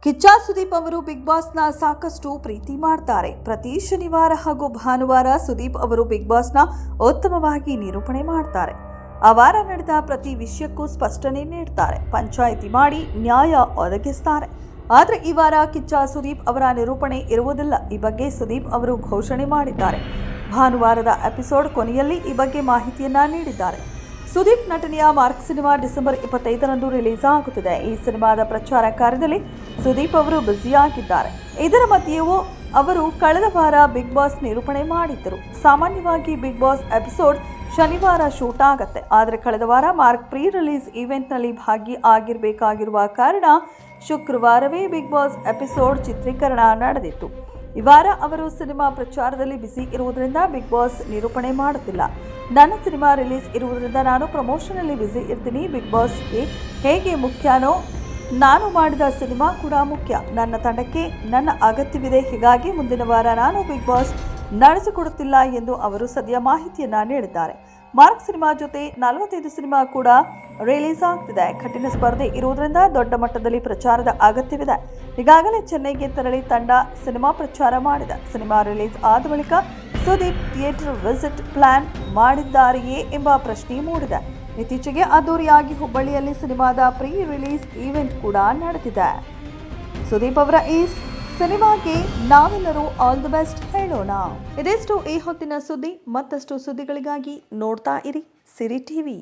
ಕಿಚ್ಚ ಸುದೀಪ್ ಅವರು ಬಿಗ್ ಬಾಸ್ನ ಸಾಕಷ್ಟು ಪ್ರೀತಿ ಮಾಡ್ತಾರೆ. ಪ್ರತಿ ಶನಿವಾರ ಹಾಗೂ ಭಾನುವಾರ ಸುದೀಪ್ ಅವರು ಬಿಗ್ ಬಾಸ್ನ ಉತ್ತಮವಾಗಿ ನಿರೂಪಣೆ ಮಾಡ್ತಾರೆ. ಆ ವಾರ ನಡೆದ ಪ್ರತಿ ವಿಷಯಕ್ಕೂ ಸ್ಪಷ್ಟನೆ ನೀಡ್ತಾರೆ. ಪಂಚಾಯಿತಿ ಮಾಡಿ ನ್ಯಾಯ ಒದಗಿಸ್ತಾರೆ. ಆದರೆ ಈ ವಾರ ಕಿಚ್ಚ ಸುದೀಪ್ ಅವರ ನಿರೂಪಣೆ ಇರುವುದಿಲ್ಲ. ಈ ಬಗ್ಗೆ ಸುದೀಪ್ ಅವರು ಘೋಷಣೆ ಮಾಡಿದ್ದಾರೆ. ಭಾನುವಾರದ ಎಪಿಸೋಡ್ ಕೊನೆಯಲ್ಲಿ ಈ ಬಗ್ಗೆ ಮಾಹಿತಿಯನ್ನ ನೀಡಿದ್ದಾರೆ. ಸುದೀಪ್ ನಟನೆಯ ಮಾರ್ಕ್ ಸಿನಿಮಾ ಡಿಸೆಂಬರ್ 25ರಂದು ರಿಲೀಸ್ ಆಗುತ್ತಿದೆ. ಈ ಸಿನಿಮಾದ ಪ್ರಚಾರ ಕಾರ್ಯದಲ್ಲಿ ಸುದೀಪ್ ಅವರು ಬ್ಯುಸಿಯಾಗಿದ್ದಾರೆ. ಇದರ ಮಧ್ಯೆಯೂ ಅವರು ಕಳೆದ ವಾರ ಬಿಗ್ ಬಾಸ್ ನಿರೂಪಣೆ ಮಾಡಿದ್ದರು. ಸಾಮಾನ್ಯವಾಗಿ ಬಿಗ್ ಬಾಸ್ ಎಪಿಸೋಡ್ ಶನಿವಾರ ಶೂಟ್ ಆಗತ್ತೆ. ಆದರೆ ಕಳೆದ ವಾರ ಮಾರ್ಕ್ ಪ್ರೀ ರಿಲೀಸ್ ಈವೆಂಟ್ನಲ್ಲಿ ಭಾಗಿ ಆಗಿರಬೇಕಾಗಿರುವ ಕಾರಣ ಶುಕ್ರವಾರವೇ ಬಿಗ್ ಬಾಸ್ ಎಪಿಸೋಡ್ ಚಿತ್ರೀಕರಣ ನಡೆದಿತ್ತು. ಈ ವಾರ ಅವರು ಸಿನಿಮಾ ಪ್ರಚಾರದಲ್ಲಿ ಬ್ಯುಸಿ ಇರುವುದರಿಂದ ಬಿಗ್ ಬಾಸ್ ನಿರೂಪಣೆ ಮಾಡುತ್ತಿಲ್ಲ. ನನ್ನ ಸಿನಿಮಾ ರಿಲೀಸ್ ಇರುವುದರಿಂದ ನಾನು ಪ್ರಮೋಷನಲ್ಲಿ ಬ್ಯುಸಿ ಇರ್ತೀನಿ. ಬಿಗ್ ಬಾಸ್ಗೆ ಹೇಗೆ ಮುಖ್ಯನೋ ನಾನು ಮಾಡಿದ ಸಿನಿಮಾ ಕೂಡ ಮುಖ್ಯ. ನನ್ನ ತಂಡಕ್ಕೆ ನನ್ನ ಅಗತ್ಯವಿದೆ. ಹೀಗಾಗಿ ಮುಂದಿನ ವಾರ ನಾನು ಬಿಗ್ ಬಾಸ್ ನಡೆಸಿಕೊಡುತ್ತಿಲ್ಲ ಎಂದು ಅವರು ಸದ್ಯ ಮಾಹಿತಿಯನ್ನ ನೀಡಿದ್ದಾರೆ. ಮಾರ್ಕ್ ಸಿನಿಮಾ ಜೊತೆ 45 ಸಿನಿಮಾ ಕೂಡ ರಿಲೀಸ್ ಆಗ್ತಿದೆ. ಕಠಿಣ ಸ್ಪರ್ಧೆ ಇರುವುದರಿಂದ ದೊಡ್ಡ ಮಟ್ಟದಲ್ಲಿ ಪ್ರಚಾರದ ಅಗತ್ಯವಿದೆ. ಈಗಾಗಲೇ ಚೆನ್ನೈಗೆ ತೆರಳಿ ತಂಡ ಸಿನಿಮಾ ಪ್ರಚಾರ ಮಾಡಿದೆ. ಸಿನಿಮಾ ರಿಲೀಸ್ ಆದ ಬಳಿಕ ಸುದೀಪ್ ಥಿಯೇಟರ್ ವಿಸಿಟ್ ಪ್ಲಾನ್ ಮಾಡಿದ್ದಾರೆಯೇ ಎಂಬ ಪ್ರಶ್ನೆ ಮೂಡಿದೆ. ಇತ್ತೀಚೆಗೆ ಅದ್ದೂರಿಯಾಗಿ ಹುಬ್ಬಳ್ಳಿಯಲ್ಲಿ ಸಿನಿಮಾದ ಪ್ರೀ ರಿಲೀಸ್ ಈವೆಂಟ್ ಕೂಡ ನಡೆದಿದೆ. ಸುದೀಪ್ ಅವರ ಈ ಸಿನಿಮಾಗೆ ನಾವೆಲ್ಲರೂ ಆಲ್ ದಿ ಬೆಸ್ಟ್ ಹೇಳೋಣ. ಇದಿಷ್ಟು ಈ ಹೊತ್ತಿನ ಸುದ್ದಿ. ಮತ್ತಷ್ಟು ಸುದ್ದಿಗಳಿಗಾಗಿ ನೋಡ್ತಾ ಇರಿ ಸಿರಿ ಟಿವಿ.